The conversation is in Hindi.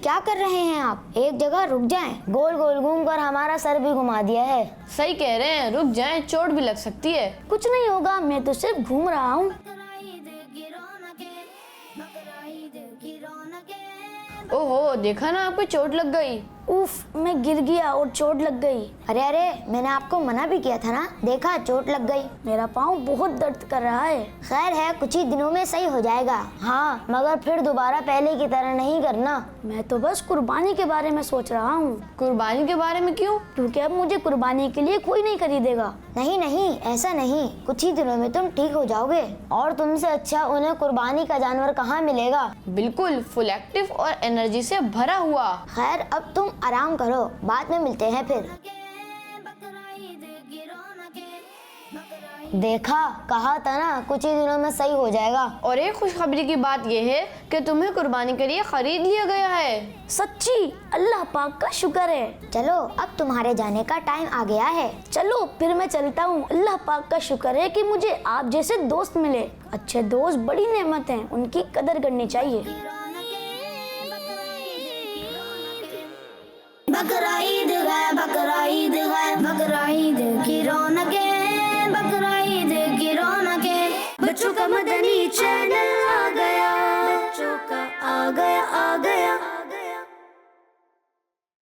क्या कर रहे हैं आप? एक जगह रुक जाएं। गोल गोल घूमकर हमारा सर भी घुमा दिया है। सही कह रहे हैं, रुक जाएं, चोट भी लग सकती है। कुछ नहीं होगा, मैं तो सिर्फ घूम रहा हूँ। ओहो, देखा ना, आपको चोट लग गई। उफ, मैं गिर गया और चोट लग गई। अरे अरे, मैंने आपको मना भी किया था ना, देखा चोट लग गई। मेरा पाँव बहुत दर्द कर रहा है। खैर है, कुछ ही दिनों में सही हो जाएगा। हाँ, मगर फिर दोबारा पहले की तरह नहीं करना। मैं तो बस कुर्बानी के बारे में सोच रहा हूँ। कुर्बानी के बारे में क्यों? क्योंकि अब मुझे कुर्बानी के लिए कोई नहीं खरीदेगा। नहीं नहीं, ऐसा नहीं, कुछ ही दिनों में तुम ठीक हो जाओगे और तुमसे अच्छा उन्हें कुर्बानी का जानवर कहाँ मिलेगा। बिल्कुल, फुल एक्टिव और एनर्जी से भरा हुआ। खैर, अब तुम आराम करो, बाद में मिलते हैं फिर। देखा, कहा था ना, कुछ ही दिनों में सही हो जाएगा। और एक खुशखबरी की बात यह है कि तुम्हें कुर्बानी के लिए खरीद लिया गया है। सच्ची? अल्लाह पाक का शुक्र है। चलो, अब तुम्हारे जाने का टाइम आ गया है। चलो फिर मैं चलता हूँ। अल्लाह पाक का शुक्र है कि मुझे आप जैसे दोस्त मिले। अच्छे दोस्त बड़ी नेमत हैं, उनकी कदर करनी चाहिए। बकरा ईद है, बकरा ईद है, बकरा ईद की रौनकें, बकरा ईद की रौनकें। बच्चों का मदनी चैनल।